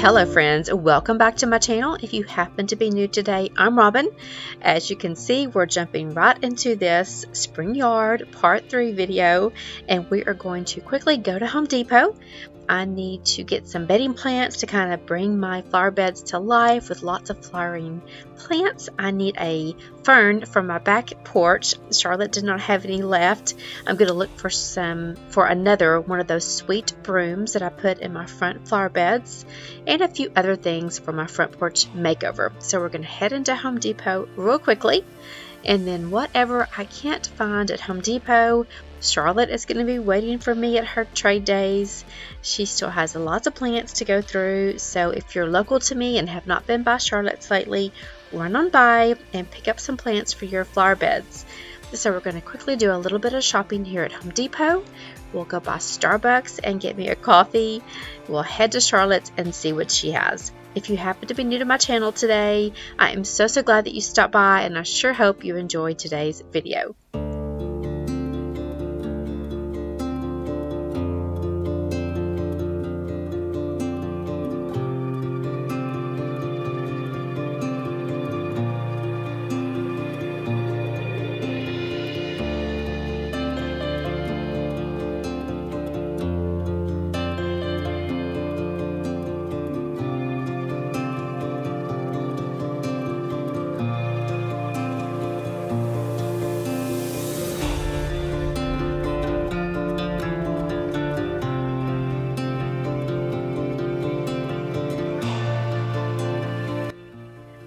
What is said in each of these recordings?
Hello friends, welcome back to my channel. If you happen to be new today, I'm Robin. As you can see, we're jumping right into this spring yard part 3 video, and we are going to quickly go to Home Depot. I need to get some bedding plants to kind of bring my flower beds to life with lots of flowering plants. I need a fern for my back porch. Charlotte did not have any left. I'm going to look for another one of those sweet brooms that I put in my front flower beds, and a few other things for my front porch makeover. So we're going to head into Home Depot real quickly, and then whatever I can't find at Home Depot, Charlotte is going to be waiting for me at her trade days. She still has lots of plants to go through, so if you're local to me and have not been by Charlotte's lately, run on by and pick up some plants for your flower beds. So we're going to quickly do a little bit of shopping here at Home Depot. We'll go by Starbucks and get me a coffee. We'll head to Charlotte's and see what she has. If you happen to be new to my channel today, I am so glad that you stopped by, and I sure hope you enjoyed today's video.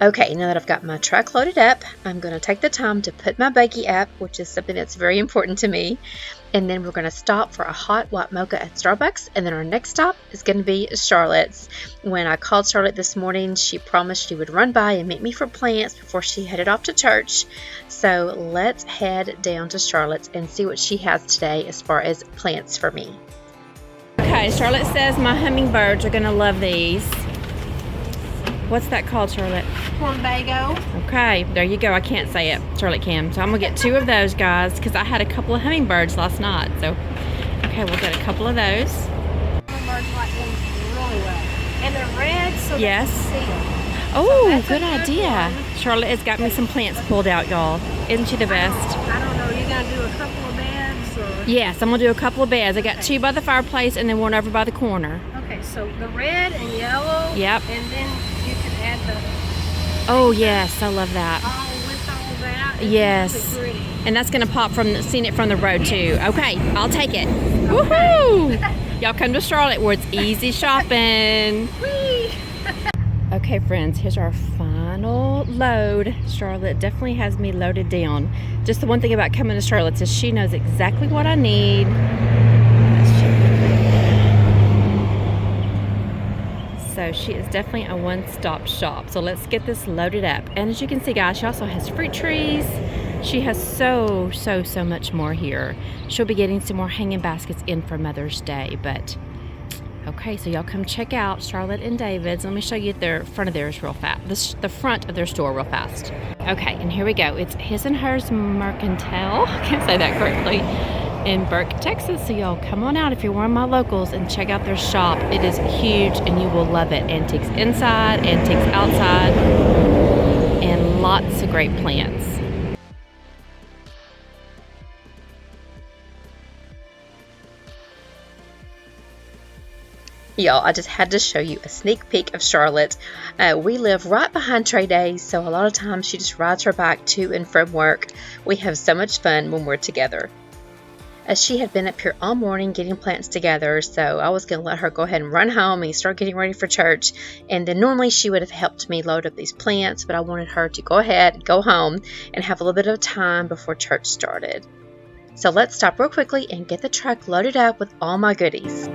Okay, now that I've got my truck loaded up, I'm going to take the time to put my buggy up, which is something that's very important to me. And then we're going to stop for a hot white mocha at Starbucks, and then our next stop is going to be Charlotte's. When I called Charlotte this morning, she promised she would run by and meet me for plants before she headed off to church. So let's head down to Charlotte's and see what she has today as far as plants for me. Okay, Charlotte says my hummingbirds are going to love these. What's that called, Charlotte? Plumbago. Okay, there you go. I can't say it. Charlotte can. So I'm going to get 2 of those, guys, because I had a couple of hummingbirds last night. So, okay, we'll get a couple of those. Hummingbirds like them really well. And they're red, so yes. they can see them. Oh, so good idea. Charlotte has got me some plants pulled out, y'all. Isn't she the best? I don't know. You're going to do a couple of beds? Or? Yes, I'm going to do a couple of beds. I got 2 by the fireplace and then 1 over by the corner. Okay, so the red and yellow. Yep. And then you can add the... Oh, yes. I love that. All with all that. Yes. Really and that's going to pop from seeing it from the road, too. Okay, I'll take it. Okay. Woohoo! Y'all come to Charlotte where it's easy shopping. Whee! Okay, friends, here's our final load. Charlotte definitely has me loaded down. Just the one thing about coming to Charlotte's is she knows exactly what I need. So she is definitely a one-stop shop. So let's get this loaded up. And as you can see, guys, she also has fruit trees. She has so much more here. She'll be getting some more hanging baskets in for Mother's Day. But okay, so y'all come check out Charlotte and David's. Let me show you the front of theirs real fast. The front of their store real fast. Okay, and here we go. It's His and Hers Mercantile. I can't say that correctly. In Burke, Texas. So y'all come on out if you're one of my locals and check out their shop. It is huge and you will love it. Antiques inside, antiques outside, and lots of great plants. Y'all, I just had to show you a sneak peek of Charlotte. We live right behind Trade Days, so a lot of times she just rides her bike to and from work. We have so much fun when we're together. As she had been up here all morning getting plants together, so I was going to let her go ahead and run home and start getting ready for church. And then normally she would have helped me load up these plants, but I wanted her to go ahead, go home, and have a little bit of time before church started. So let's stop real quickly and get the truck loaded up with all my goodies.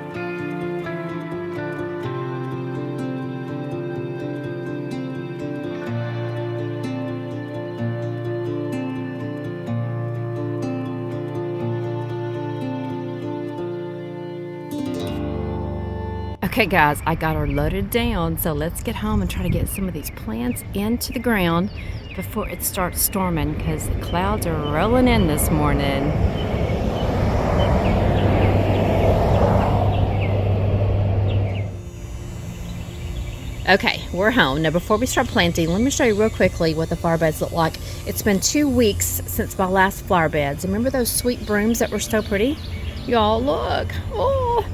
Okay guys, I got her loaded down, so let's get home and try to get some of these plants into the ground before it starts storming, because the clouds are rolling in this morning. Okay, we're home. Now, before we start planting, let me show you real quickly what the flower beds look like. It's been 2 weeks since my last flower beds. Remember those sweet brooms that were so pretty? Y'all, look. Oh,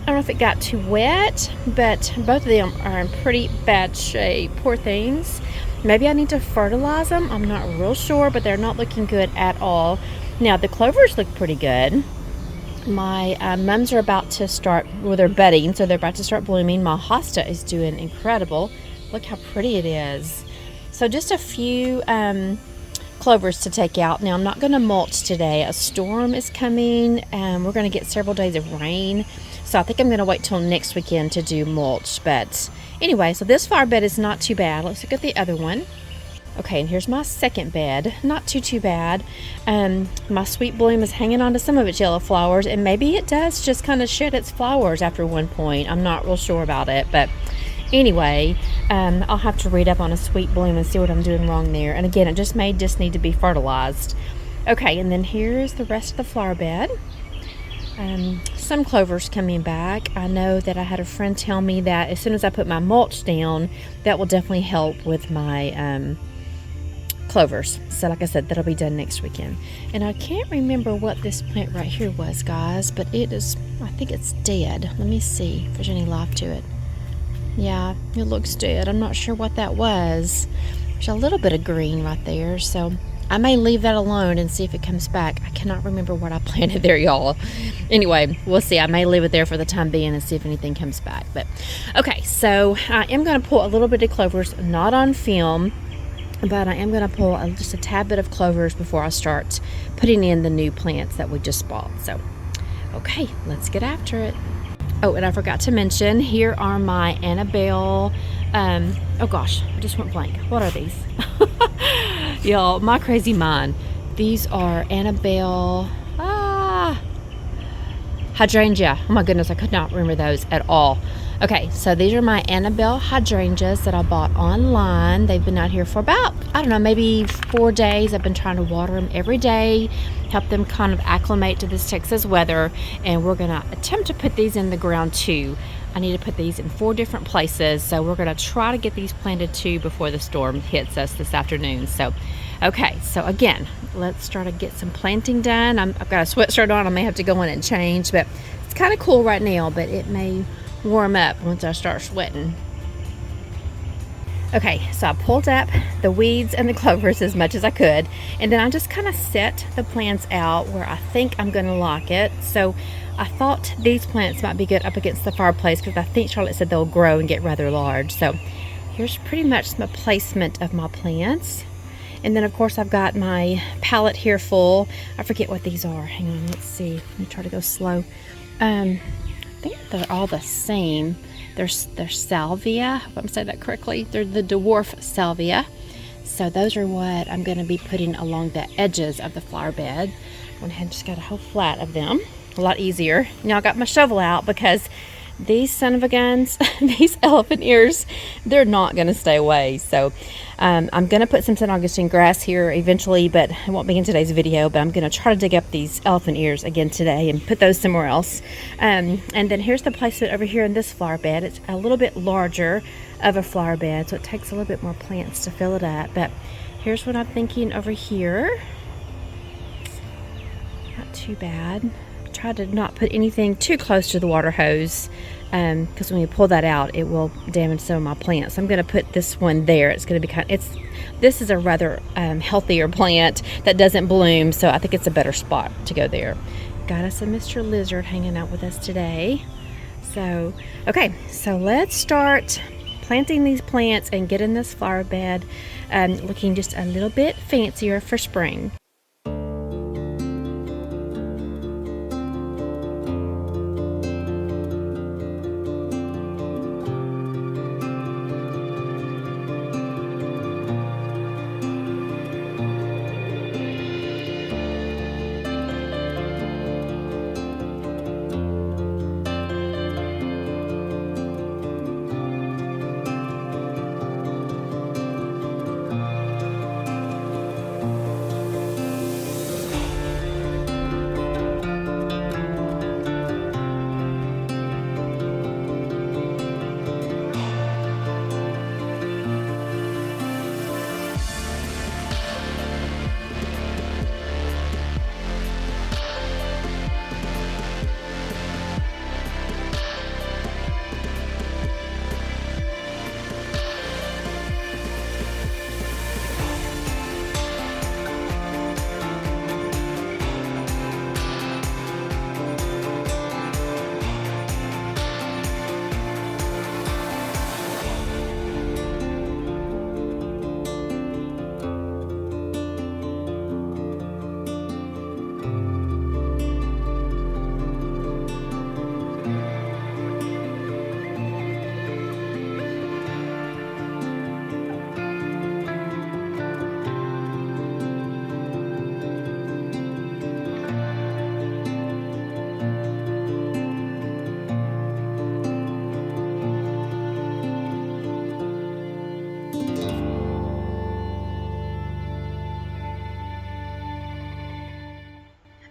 I don't know if it got too wet, but both of them are in pretty bad shape. Poor things. Maybe I need to fertilize them. I'm not real sure, but they're not looking good at all. Now, the clovers look pretty good. My mums are about to start, well, they're budding, so they're about to start blooming. My hosta is doing incredible. Look how pretty it is. So just a few clovers to take out. Now, I'm not going to mulch today. A storm is coming, and we're going to get several days of rain. So I think I'm going to wait till next weekend to do mulch. But anyway, so this flower bed is not too bad. Let's look at the other one. Okay, and here's my second bed. Not too bad. My sweet bloom is hanging on to some of its yellow flowers, and maybe it does just kind of shed its flowers after one point. I'm not real sure about it, but anyway, I'll have to read up on a sweet bloom and see what I'm doing wrong there. And again, it just may just need to be fertilized. Okay, and then here's the rest of the flower bed. Some clovers coming back. I know that I had a friend tell me that as soon as I put my mulch down, that will definitely help with my clovers. So like I said, that'll be done next weekend. And I can't remember what this plant right here was, guys, but it is, I think it's dead. Let me see if there's any life to it. Yeah, it looks dead. I'm not sure what that was. There's a little bit of green right there, so I may leave that alone and see if it comes back. I cannot remember what I planted there, y'all. Anyway, we'll see. I may leave it there for the time being and see if anything comes back. But okay, so I am going to pull a little bit of clovers, not on film, but I am going to pull just a tad bit of clovers before I start putting in the new plants that we just bought. So, okay, let's get after it. Oh, and I forgot to mention, here are my Annabelle, oh gosh, I just went blank. What are these? Y'all, my crazy mind. These are Annabelle, hydrangea. Oh my goodness, I could not remember those at all. Okay, so these are my Annabelle hydrangeas that I bought online. They've been out here for about, I don't know, maybe 4 days. I've been trying to water them every day, help them kind of acclimate to this Texas weather, and we're gonna attempt to put these in the ground too. I need to put these in 4 different places, so we're gonna try to get these planted too before the storm hits us this afternoon. So, okay, so again, let's try to get some planting done. I've got a sweatshirt on. I may have to go in and change, but it's kind of cool right now, but it may warm up once I start sweating. Okay, so I pulled up the weeds and the clovers as much as I could, and then I just kind of set the plants out where I think I'm going to lock it. So I thought these plants might be good up against the fireplace because I think Charlotte said they'll grow and get rather large. So here's pretty much the placement of my plants. And then of course I've got my palette here full. I forget what these are. Hang on, let's see. Let me try to go slow. I think they're all the same. They're salvia, if I'm saying that correctly. They're the dwarf salvia. So those are what I'm going to be putting along the edges of the flower bed. I went ahead and just got a whole flat of them. A lot easier. Now I got my shovel out because these son of a guns, these elephant ears, they're not going to stay away. So I'm going to put some St. Augustine grass here eventually, but it won't be in today's video. But I'm going to try to dig up these elephant ears again today and put those somewhere else. And then here's the placement over here in this flower bed. It's a little bit larger of a flower bed, so it takes a little bit more plants to fill it up. But here's what I'm thinking over here. Not too bad. Try to not put anything too close to the water hose because when you pull that out it will damage some of my plants. So I'm going to put this one there. It's going to be this is a rather healthier plant that doesn't bloom, so I think it's a better spot to go there. Got us a Mr. Lizard hanging out with us today. So okay, so let's start planting these plants and getting this flower bed looking just a little bit fancier for spring.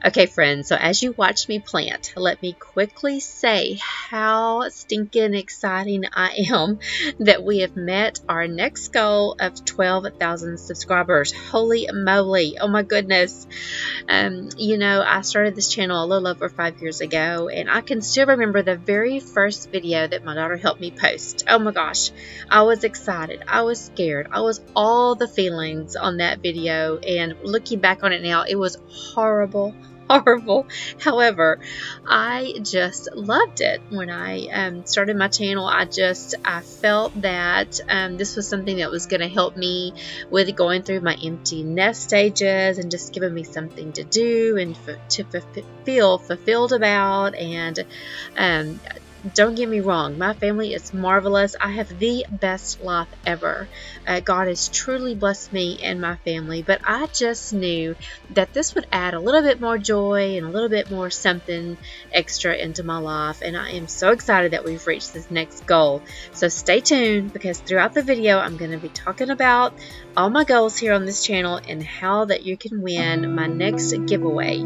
Okay, friends, so as you watch me plant, let me quickly say how stinking exciting I am that we have met our next goal of 12,000 subscribers. Holy moly. Oh my goodness. You know, I started this channel a little over 5 years ago, and I can still remember the very first video that my daughter helped me post. Oh my gosh. I was excited. I was scared. I was all the feelings on that video, and looking back on it now, it was horrible. However, I just loved it. When I started my channel, I felt that this was something that was going to help me with going through my empty nest stages, and just giving me something to do and to feel fulfilled about. And don't get me wrong, my family is marvelous. I have the best life ever. God has truly blessed me and my family, but I just knew that this would add a little bit more joy and a little bit more something extra into my life, and I am so excited that we've reached this next goal. So stay tuned, because throughout the video I'm going to be talking about all my goals here on this channel and how that you can win my next giveaway.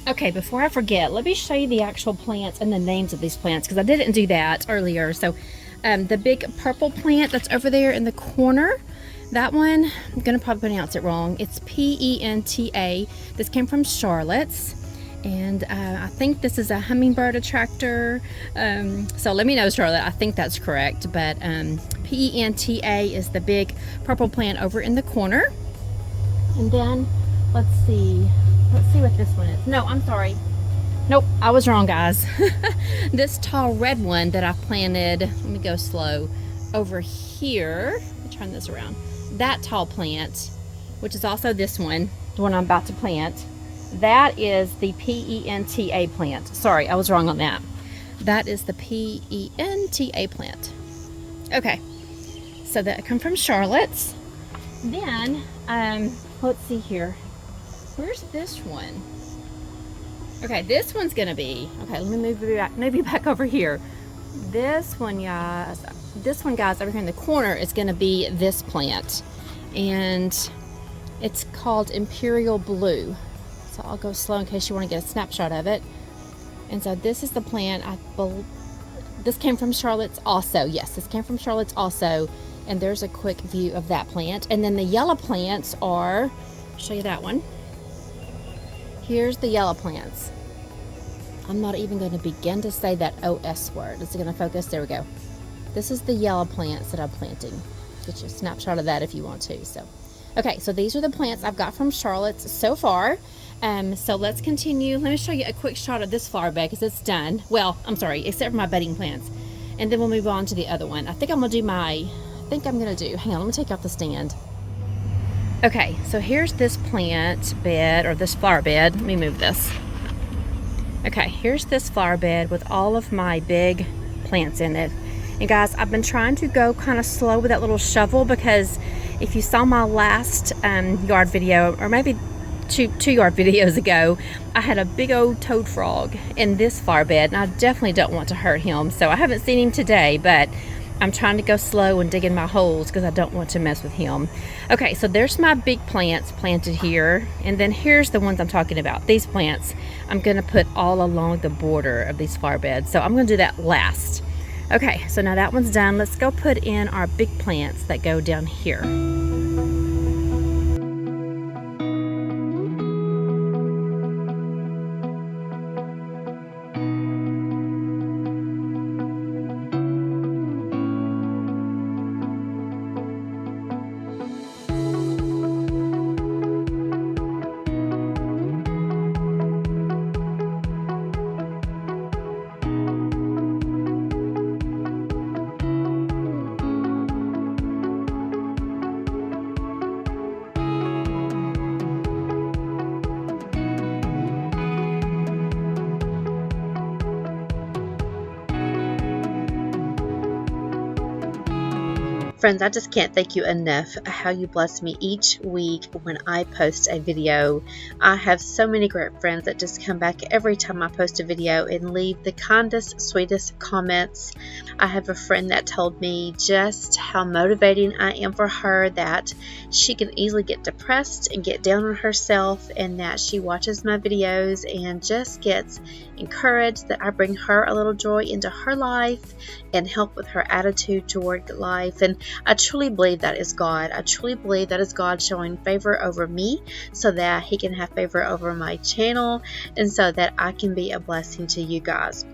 Okay, before I forget, let me show you the actual plants and the names of these plants, because I didn't do that earlier. So the big purple plant that's over there in the corner, that one, I'm going to probably pronounce it wrong. It's P-E-N-T-A. This came from Charlotte's. And I think this is a hummingbird attractor. So let me know, Charlotte. I think that's correct. But P-E-N-T-A is the big purple plant over in the corner. And then, let's see what this one is. No, I'm sorry. Nope, I was wrong, guys. This tall red one that I planted, let me go slow, over here. Let me turn this around. That tall plant, which is also this one, the one I'm about to plant, that is the P-E-N-T-A plant. Sorry, I was wrong on that. That is the P-E-N-T-A plant. Okay, so that come from Charlotte's. Then, let's see here. Where's this one? Okay, this one's gonna be, okay, let me move you back over here. This one, guys, over here in the corner is gonna be this plant. And it's called Imperial Blue. So I'll go slow in case you want to get a snapshot of it. And so this is the plant. This came from Charlotte's also. Yes, this came from Charlotte's also. And there's a quick view of that plant. And then the yellow plants are, I'll show you that one. Here's the yellow plants. I'm not even going to begin to say that OS word. Is it going to focus? There we go. This is the yellow plants that I'm planting. Get you a snapshot of that if you want to. So, okay, so these are the plants I've got from Charlotte's so far. So let's continue. Let me show you a quick shot of this flower bed because it's done. Well, I'm sorry, except for my budding plants. And then we'll move on to the other one. I think I'm going to do hang on, let me take off the stand. Okay, so here's this plant bed, or this flower bed. Let me move this. Okay, here's this flower bed with all of my big plants in it. And guys, I've been trying to go kind of slow with that little shovel because if you saw my last yard video, or maybe two yard videos ago, I had a big old toad frog in this flower bed, and I definitely don't want to hurt him. So I haven't seen him today, but I'm trying to go slow and dig in my holes because I don't want to mess with him. Okay, so there's my big plants planted here, and then here's the ones I'm talking about. These plants I'm going to put all along the border of these flower beds, so I'm going to do that last. Okay, so now that one's done. Let's go put in our big plants that go down here. Friends, I just can't thank you enough how you bless me each week when I post a video. I have so many great friends that just come back every time I post a video and leave the kindest, sweetest comments. I have a friend that told me just how motivating I am for her, that she can easily get depressed and get down on herself, and that she watches my videos and just gets encouraged, that I bring her a little joy into her life and help with her attitude toward life. And I truly believe that is God. I truly believe that is God showing favor over me so that He can have favor over my channel and so that I can be a blessing to you guys.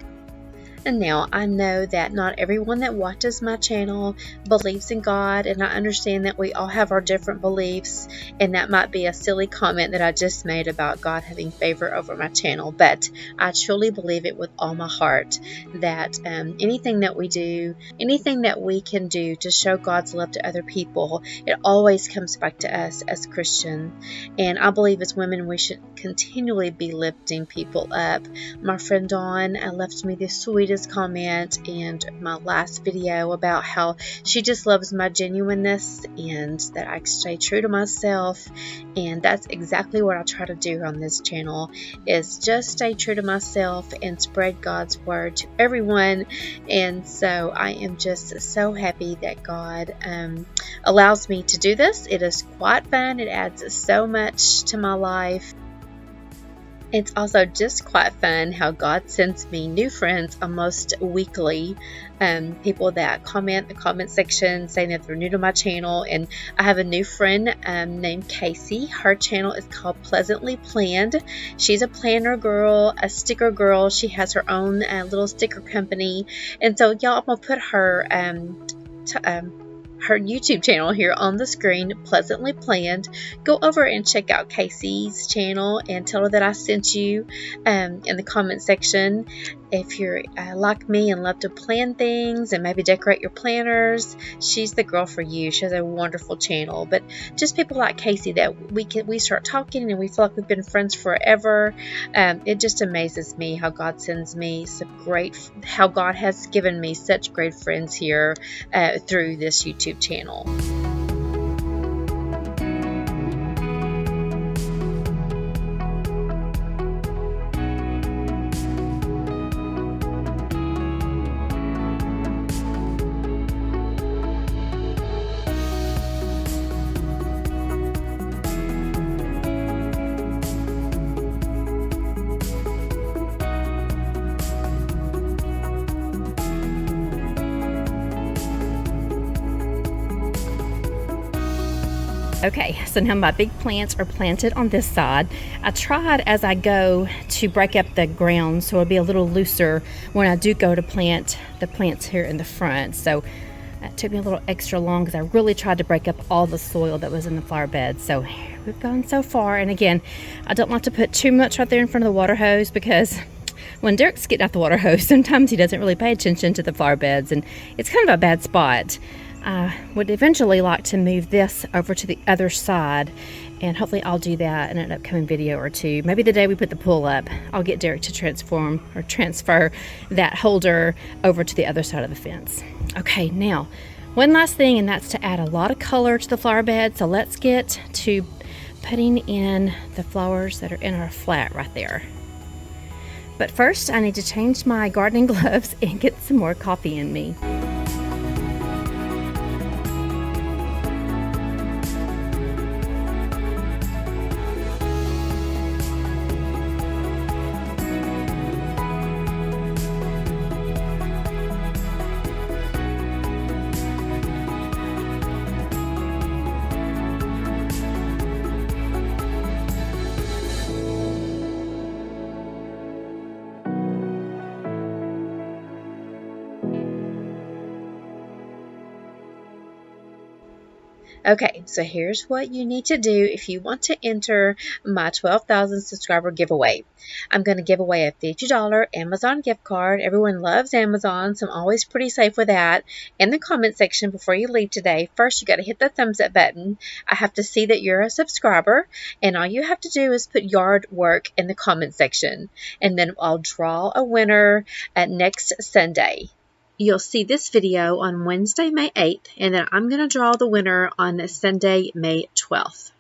And now I know that not everyone that watches my channel believes in God, and I understand that we all have our different beliefs, and that might be a silly comment that I just made about God having favor over my channel, but I truly believe it with all my heart that anything that we do, anything that we can do to show God's love to other people, it always comes back to us as Christians. And I believe as women we should continually be lifting people up. My friend Dawn left me the sweetest comment and my last video about how she just loves my genuineness and that I stay true to myself, and that's exactly what I try to do on this channel, is just stay true to myself and spread God's word to everyone. And so I am just so happy that God allows me to do this. It is quite fun. It adds so much to my life. It's also just quite fun how God sends me new friends almost weekly. People that comment in the comment section saying that they're new to my channel. And I have a new friend named Casey. Her channel is called Pleasantly Planned. She's a planner girl, a sticker girl. She has her own little sticker company. And so y'all, I'm going to put her her YouTube channel here on the screen, Pleasantly Planned. Go over and check out Casey's channel and tell her that I sent you in the comment section. If you're like me and love to plan things and maybe decorate your planners, she's the girl for you. She has a wonderful channel. But just people like Casey that we start talking and we feel like we've been friends forever. It just amazes me how God sends me how God has given me such great friends here through this YouTube channel. Okay, so now my big plants are planted on this side. I tried as I go to break up the ground so it'll be a little looser when I do go to plant the plants here in the front. So it took me a little extra long because I really tried to break up all the soil that was in the flower bed. So we've gone so far. And again, I don't like to put too much right there in front of the water hose, because when Derek's getting out the water hose, sometimes he doesn't really pay attention to the flower beds, and it's kind of a bad spot. I would eventually like to move this over to the other side, and hopefully I'll do that in an upcoming video or two. Maybe the day we put the pool up, I'll get Derek to transfer that holder over to the other side of the fence. Okay, now one last thing, and that's to add a lot of color to the flower bed. So let's get to putting in the flowers that are in our flat right there. But first I need to change my gardening gloves and get some more coffee in me. Okay, so here's what you need to do if you want to enter my 12,000 subscriber giveaway. I'm going to give away a $50 Amazon gift card. Everyone loves Amazon, so I'm always pretty safe with that. In the comment section before you leave today, first you got to hit the thumbs up button. I have to see that you're a subscriber, and all you have to do is put yard work in the comment section, and then I'll draw a winner at next Sunday. You'll see this video on Wednesday, May 8th, and then I'm going to draw the winner on Sunday, May 12th.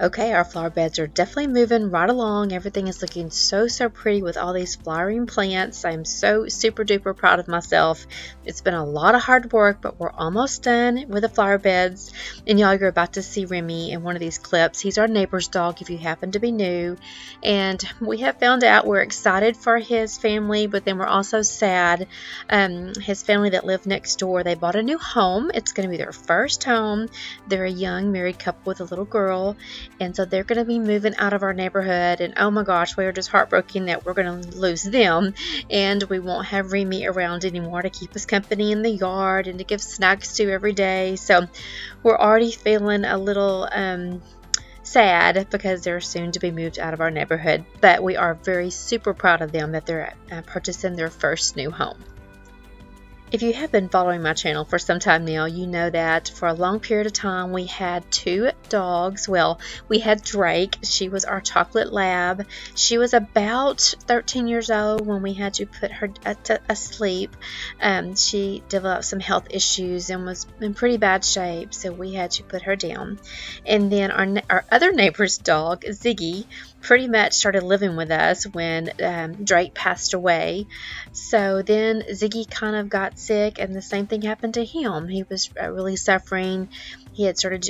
Okay, our flower beds are definitely moving right along. Everything is looking so pretty with all these flowering plants. I'm so super duper proud of myself. It's been a lot of hard work, but we're almost done with the flower beds. And y'all, you're about to see Remy in one of these clips. He's our neighbor's dog if you happen to be new. And we have found out we're excited for his family, but then we're also sad. His family that lived next door, they bought a new home. It's going to be their first home. They're a young married couple with a little girl. And so they're going to be moving out of our neighborhood. And oh my gosh, we are just heartbroken that we're going to lose them. And we won't have Remy around anymore to keep us company in the yard and to give snacks to every day. So we're already feeling a little sad because they're soon to be moved out of our neighborhood. But we are very super proud of them that they're purchasing their first new home. If you have been following my channel for some time now, you know that for a long period of time we had two dogs. Well, we had Drake. She was our chocolate lab. She was about 13 years old when we had to put her asleep. She developed some health issues and was in pretty bad shape, so we had to put her down. And then our other neighbor's dog, Ziggy, pretty much started living with us when Drake passed away. So then Ziggy kind of got sick, and the same thing happened to him. He was really suffering. He had started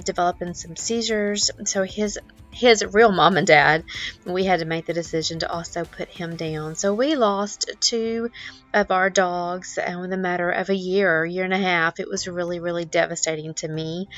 developing some seizures. So his real mom and dad, we had to make the decision to also put him down. So we lost two of our dogs in the matter of a year and a half. It was really devastating to me.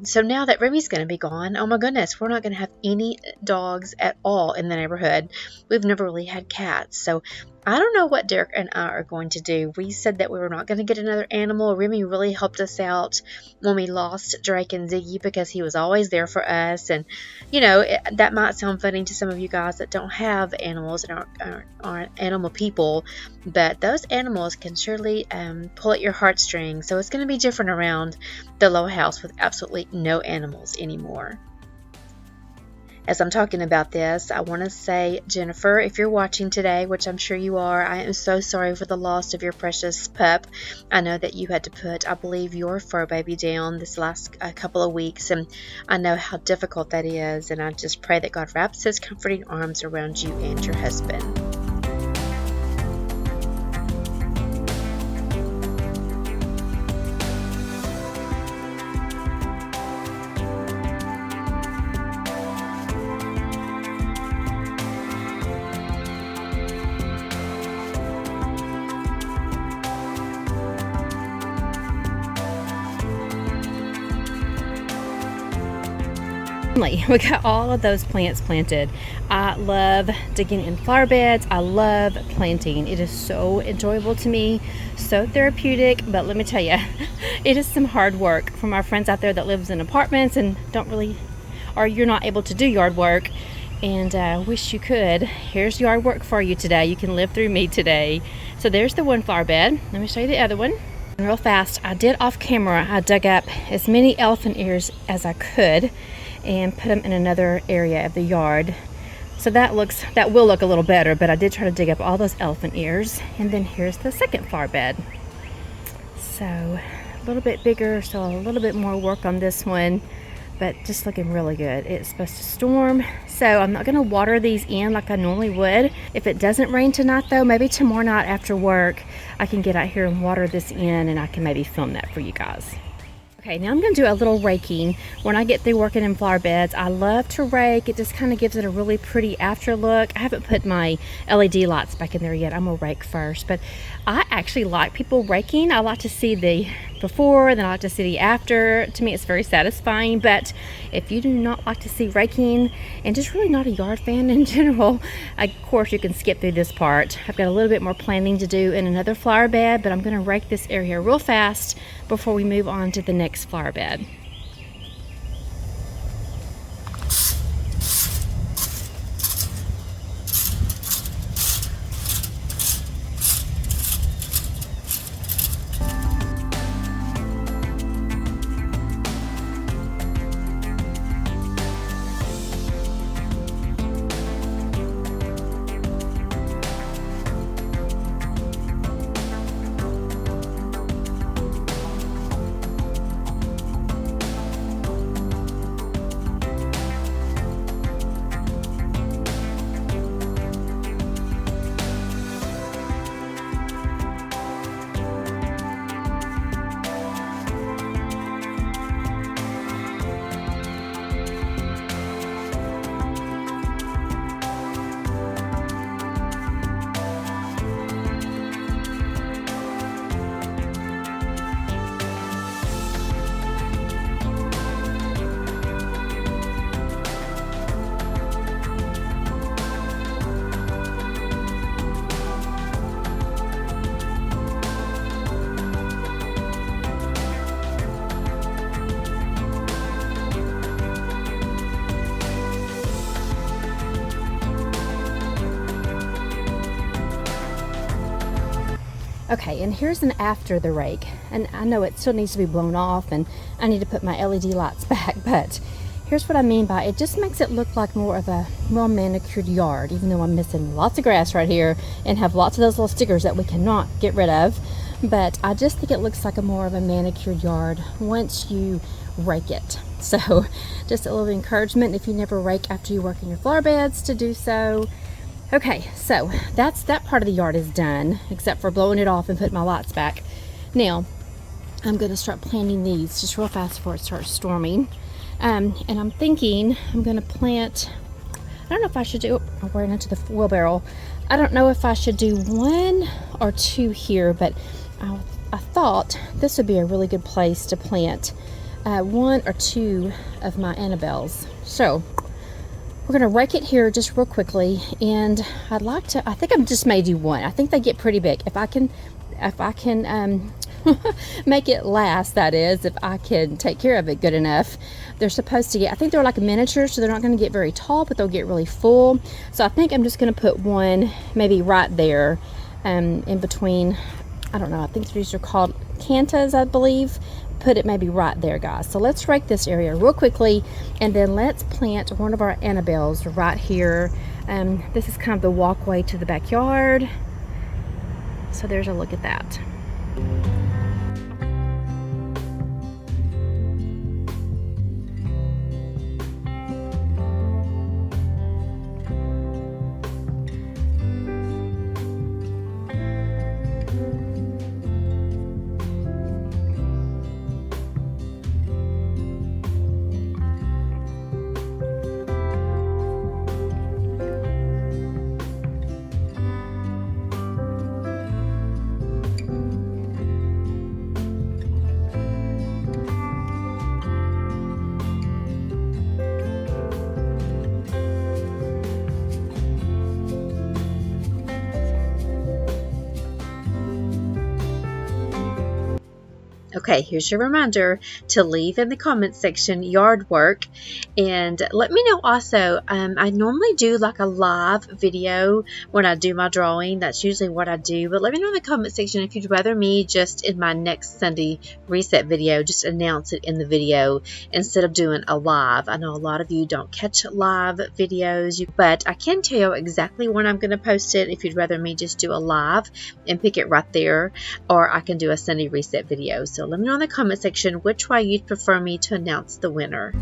So now that Remy's going to be gone, oh my goodness, we're not going to have any dogs at all in the neighborhood. We've never really had cats. So I don't know what Derek and I are going to do. We said that we were not going to get another animal. Remy really helped us out when we lost Drake and Ziggy because he was always there for us. And, you know, that might sound funny to some of you guys that don't have animals and aren't animal people, but those animals can surely pull at your heartstrings. So it's going to be different around the Lowe house with absolutely no animals anymore. As I'm talking about this, I want to say, Jennifer, if you're watching today, which I'm sure you are, I am so sorry for the loss of your precious pup. I know that you had to put, I believe, your fur baby down this last couple of weeks, and I know how difficult that is, and I just pray that God wraps his comforting arms around you and your husband. We got all of those plants planted. I love digging in flower beds. I love planting. It is so enjoyable to me, so therapeutic, but let me tell you, it is some hard work. For my friends out there that lives in apartments and you're not able to do yard work and wish you could, here's yard work for you today. You can live through me today. So there's the one flower bed. Let me show you the other one. And real fast, I did off camera, I dug up as many elephant ears as I could and put them in another area of the yard. So that will look a little better, but I did try to dig up all those elephant ears. And then here's the second flower bed. So a little bit bigger, so a little bit more work on this one, but just looking really good. It's supposed to storm, so I'm not gonna water these in like I normally would. If it doesn't rain tonight though, maybe tomorrow night after work, I can get out here and water this in, and I can maybe film that for you guys. Okay, now I'm going to do a little raking. When I get through working in flower beds, I love to rake. It just kind of gives it a really pretty after look. I haven't put my LED lights back in there yet. I'm going to rake first. But I actually like people raking. I like to see the before, then I like to see the after. To me, it's very satisfying. But if you do not like to see raking and just really not a yard fan in general, of course, you can skip through this part. I've got a little bit more planting to do in another flower bed, but I'm going to rake this area real fast before we move on to the next flower bed. Okay, and here's an after the rake, and I know it still needs to be blown off and I need to put my LED lights back, but here's what I mean by it just makes it look like more of a well manicured yard, even though I'm missing lots of grass right here and have lots of those little stickers that we cannot get rid of. But I just think it looks like a more of a manicured yard once you rake it. So just a little encouragement if you never rake after you work in your flower beds to do so. Okay, so that part of the yard is done, except for blowing it off and putting my lights back. Now, I'm going to start planting these just real fast before it starts storming. And I'm thinking I'm going to plant, I don't know if I should do, I ran into the wheelbarrow. I don't know if I should do 1 or 2 here, but I thought this would be a really good place to plant 1 or 2 of my Annabelles. So, we're going to rake it here just real quickly, and I think I'm just may do 1. I think they get pretty big. If I can make it last, that is, if I can take care of it good enough. They're supposed to get, I think they're like a miniature, so they're not going to get very tall, but they'll get really full. So I think I'm just going to put 1 maybe right there in between. I don't know, I think these are called cantas, I believe. Put it maybe right there, guys. So let's rake this area real quickly, and then let's plant one of our Annabelles right here. This is kind of the walkway to the backyard. So there's a look at that. Okay, here's your reminder to leave in the comments section yard work, and let me know also. I normally do like a live video when I do my drawing. That's usually what I do, but let me know in the comment section if you'd rather me just in my next Sunday reset video just announce it in the video instead of doing a live. I know a lot of you don't catch live videos, but I can tell you exactly when I'm going to post it if you'd rather me just do a live and pick it right there, or I can do a Sunday reset video. So let me know in the comment section which way you'd prefer me to announce the winner.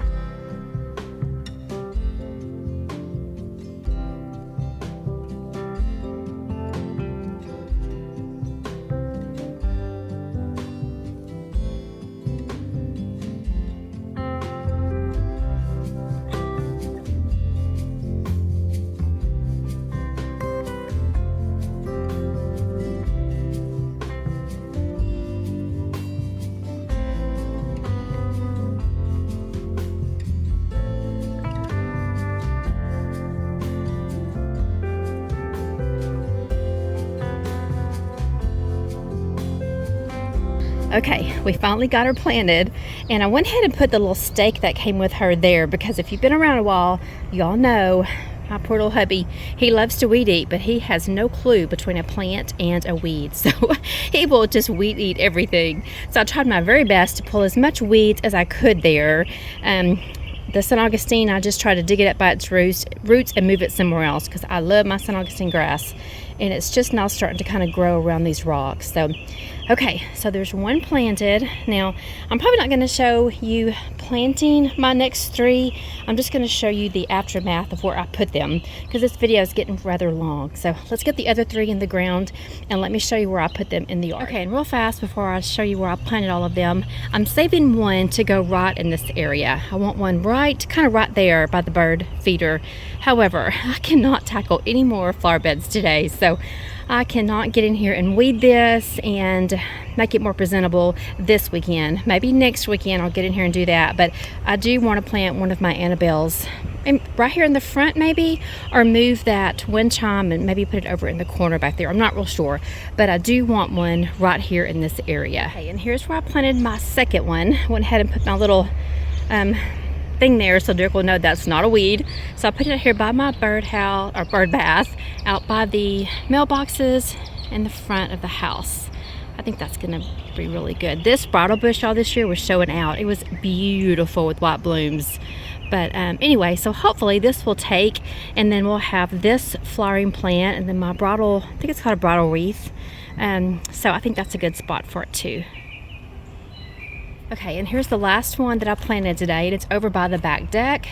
Okay, we finally got her planted, and I went ahead and put the little stake that came with her there, because if you've been around a while, y'all know my poor little hubby, he loves to weed eat, but he has no clue between a plant and a weed. So he will just weed eat everything. So I tried my very best to pull as much weeds as I could there. The St. Augustine, I just tried to dig it up by its roots and move it somewhere else, because I love my St. Augustine grass, and it's just now starting to kind of grow around these rocks. So okay, so there's one planted. Now, I'm probably not going to show you planting my next 3. I'm just going to show you the aftermath of where I put them, because this video is getting rather long. So let's get the other 3 in the ground, and let me show you where I put them in the yard. Okay, and real fast before I show you where I planted all of them, I'm saving one to go right in this area. I want one kind of right there by the bird feeder. However, I cannot tackle any more flower beds today, so I cannot get in here and weed this and make it more presentable this weekend. Maybe next weekend I'll get in here and do that, but I do want to plant one of my Annabelles right here in the front maybe, or move that wind chime and maybe put it over in the corner back there. I'm not real sure, but I do want one right here in this area. Okay, and here's where I planted my second one. Went ahead and put my little thing there so Derek will know that's not a weed. So I put it here by my bird house, or bird bath, out by the mailboxes in the front of the house. I think that's gonna be really good. This bridal bush all this year was showing out. It was beautiful with white blooms. But anyway, so hopefully this will take, and then we'll have this flowering plant, and then my bridal, I think it's called a bridal wreath. So I think that's a good spot for it too. Okay, and here's the last one that I planted today, and it's over by the back deck.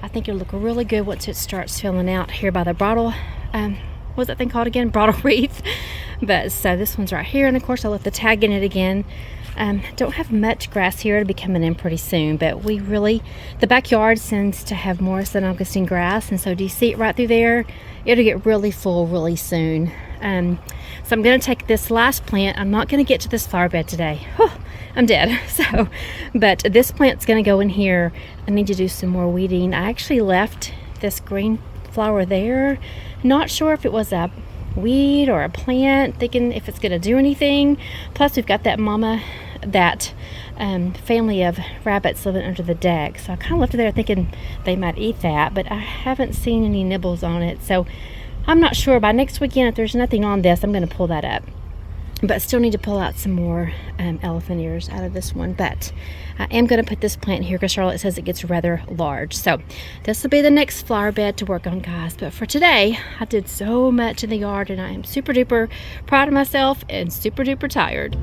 I think it'll look really good once it starts filling out here by the bridal, what's that thing called again? Bridal wreath. But so this one's right here, and of course I left the tag in it again. Don't have much grass here. It'll be coming in pretty soon, but the backyard seems to have more St. Augustine grass, and so do you see it right through there? It'll get really full really soon. So I'm going to take this last plant. I'm not going to get to this flower bed today. Whew, I'm dead. So, but this plant's going to go in here. I need to do some more weeding. I actually left this green flower there. Not sure if it was a weed or a plant, thinking if it's going to do anything. Plus we've got that family of rabbits living under the deck, so I kind of left it there thinking they might eat that, but I haven't seen any nibbles on it, so I'm not sure. By next weekend, if there's nothing on this, I'm going to pull that up, but I still need to pull out some more elephant ears out of this one. But I am going to put this plant here because Charlotte says it gets rather large, so this will be the next flower bed to work on, guys. But for today, I did so much in the yard, and I am super duper proud of myself and super duper tired.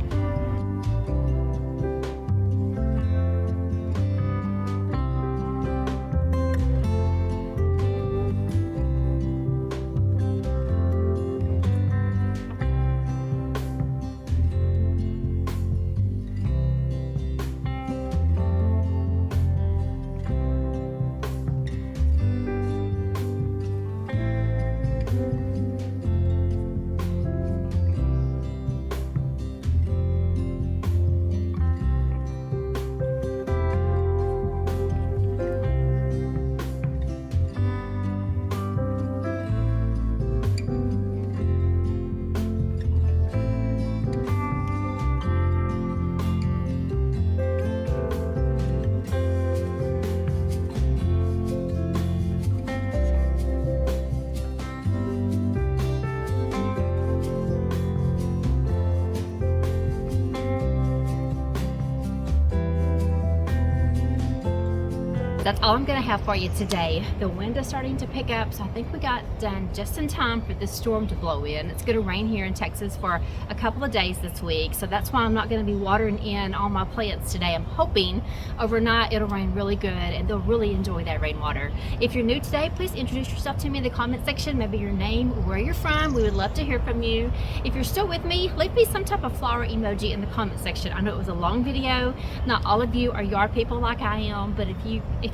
That's all I'm gonna have for you today. The wind is starting to pick up, so I think we got done just in time for this storm to blow in. It's gonna rain here in Texas for a couple of days this week, so that's why I'm not gonna be watering in all my plants today. I'm hoping overnight it'll rain really good and they'll really enjoy that rainwater. If you're new today, please introduce yourself to me in the comment section, maybe your name, where you're from. We would love to hear from you. If you're still with me, leave me some type of flower emoji in the comment section. I know it was a long video. Not all of you are yard people like I am, but if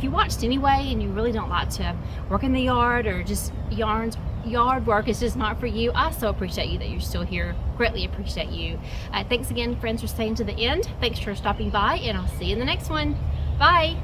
you watched anyway and you really don't like to work in the yard, or just yard work is just not for you, I so appreciate you that you're still here. Greatly appreciate you. Thanks again, friends, for staying to the end. Thanks for stopping by, and I'll see you in the next one. Bye.